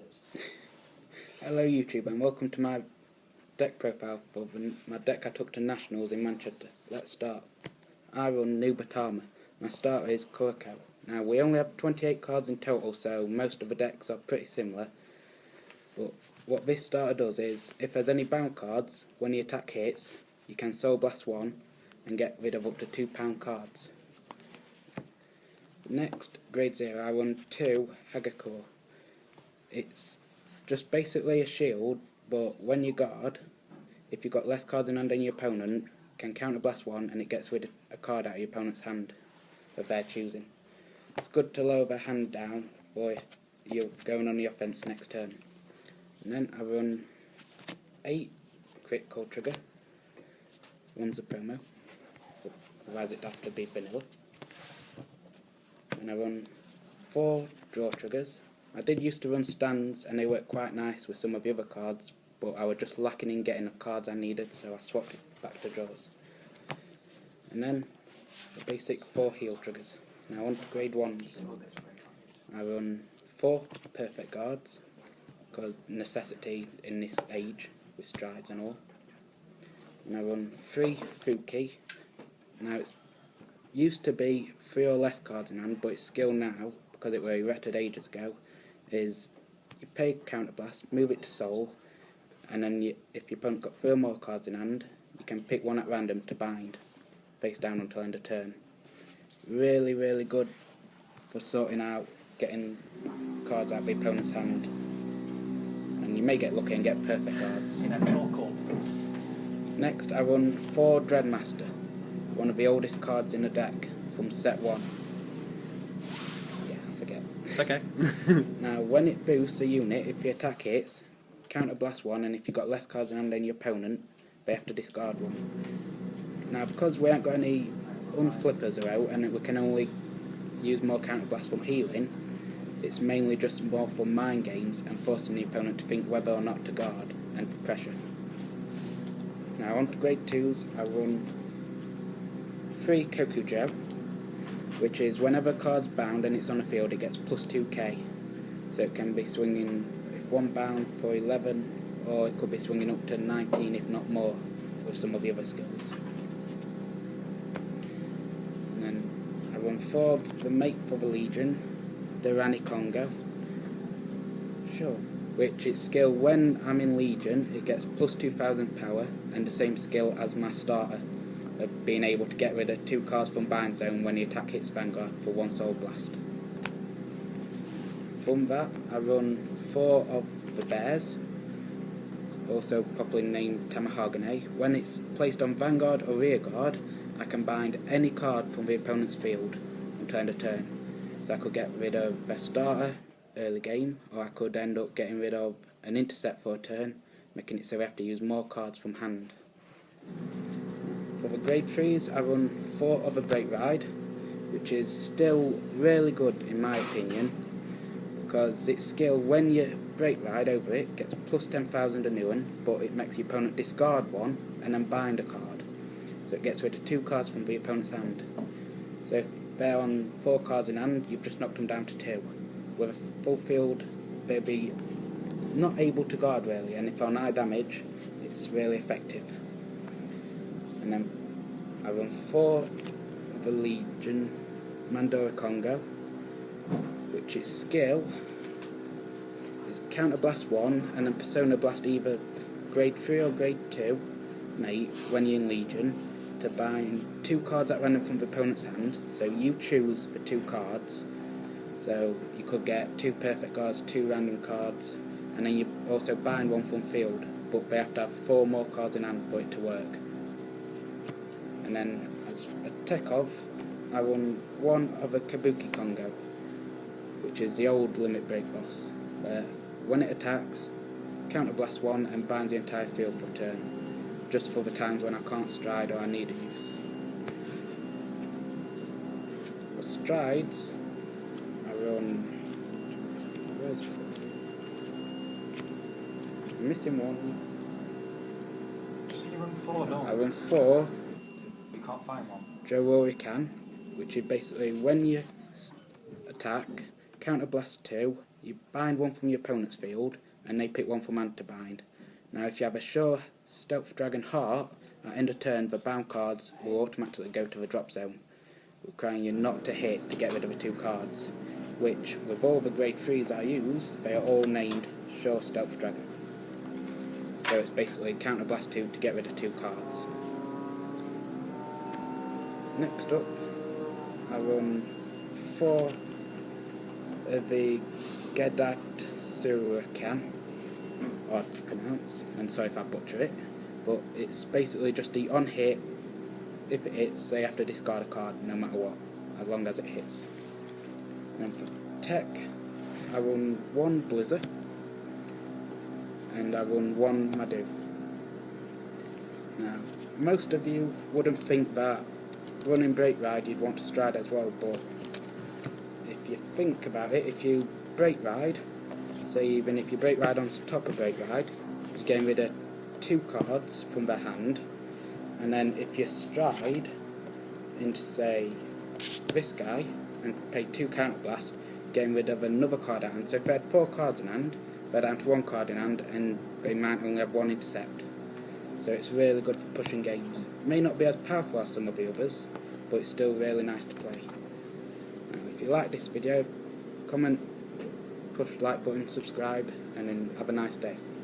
numbers. Hello YouTube and welcome to my deck profile for my deck I took to Nationals in Manchester. Let's start. I run Nubatama. My starter is Kurko. Now we only have 28 cards in total, so most of the decks are pretty similar. But what this starter does is, if there's any bound cards, when the attack hits, you can Soul Blast 1 and get rid of up to 2 pound cards. Next, grade 0, I run 2 Hagakure. It's just basically a shield, but when you guard, if you've got less cards in hand than your opponent, you can counterblast 1 and it gets rid of a card out of your opponent's hand of their choosing. It's good to lower their hand down for you going on the offense next turn. And then I run 8 critical trigger. One's a promo, otherwise it'd have to be vanilla. And I run 4 draw triggers. I did used to run stands and they worked quite nice with some of the other cards, but I was just lacking in getting the cards I needed, so I swapped it back to draws. And then the basic 4 heal triggers. Now on to grade 1s. I run 4 perfect guards, because necessity in this age with strides and all. And I run 3 fruit key. Now it's used to be 3 or less cards in hand, but its skill now, because it were erected ages ago, is you pay counterblast, move it to soul, and then if your opponent got 3 or more cards in hand, you can pick one at random to bind, face down until end of turn. Really, really good for sorting out getting cards out of the opponent's hand, and you may get lucky and get perfect cards. Next, I run 4 Dreadmaster, one of the oldest cards in the deck from set 1. It's okay. Now, when it boosts a unit, if your attack hits, counterblast 1, and if you've got less cards in hand than your opponent, they have to discard 1. Now, because we haven't got any unflippers out, and we can only use more counterblast from healing, it's mainly just more for mind games and forcing the opponent to think whether or not to guard, and for pressure. Now, on to grade 2s, I run 3 Kokujo, which is whenever a card's bound and it's on the field, it gets plus 2k. So it can be swinging, if one bound, for 11, or it could be swinging up to 19, if not more, with some of the other skills. And then I run 4 the Mate for the Legion, the Rani Congo. Sure. Which its skill, when I'm in Legion, it gets plus 2000 power, and the same skill as my starter, of being able to get rid of 2 cards from Bind Zone when the attack hits Vanguard for 1 Soul Blast. From that, I run 4 of the Bears, also properly named Tamahagane. When it's placed on Vanguard or Rearguard, I can bind any card from the opponent's field until end of turn. So I could get rid of their starter early game, or I could end up getting rid of an intercept for a turn, making it so we have to use more cards from hand. For the grade 3s, I run 4 of a Break Ride, which is still really good in my opinion, because its skill, when you Break Ride over it, gets plus 10,000 a new one, but it makes your opponent discard 1 and then bind a card. So it gets rid of 2 cards from the opponent's hand. So if they're on 4 cards in hand, you've just knocked them down to 2. With a full field, they'll be not able to guard really, and if on high damage, it's really effective. And then I run 4 of the Legion, Mandora Congo, which its skill is Counterblast 1 and then Persona Blast either grade 3 or grade 2 mate when you're in Legion to bind 2 cards at random from the opponent's hand, so you choose the 2 cards, so you could get 2 perfect cards, 2 random cards, and then you also bind 1 from field, but they have to have 4 more cards in hand for it to work. And then as a Tekov, I run 1 of a Kabuki Congo, which is the old limit break boss, where when it attacks, counterblast 1 and binds the entire field for a turn, just for the times when I can't stride or I need a use. For strides, I run, where's 4? I'm missing 1. So you run 4, don't you? I run 4. You can't find one. Joe can, which is basically when you attack, counterblast 2 you bind one from your opponent's field, and they pick one from hand to bind. Now if you have a sure Stealth Dragon Heart, at end of turn the bound cards will automatically go to the drop zone, requiring you not to hit to get rid of the 2 cards, which, with all the grade 3s I use, they are all named Sure Stealth Dragon. So it's basically Counterblast 2 to get rid of 2 cards. Next up, I run 4 of the Gedat Surakan, hard to pronounce, and sorry if I butcher it, but it's basically just the on hit. If it hits, they have to discard a card no matter what, as long as it hits. And for tech, I run 1 Blizzard, and I run 1 Madu. Now, most of you wouldn't think that running Break Ride you'd want to Stride as well, but if you think about it, if you Break Ride, say even if you Break Ride on top of Break Ride, you're getting rid of 2 cards from their hand, and then if you Stride into, say, this guy, and pay 2 Counterblast, getting rid of another card at hand. So if they had 4 cards in hand, they're down to 1 card in hand, and they might only have 1 Intercept. So it's really good for pushing games. It may not be as powerful as some of the others, but it's still really nice to play. Now, if you like this video, comment, push the like button, subscribe, and then have a nice day.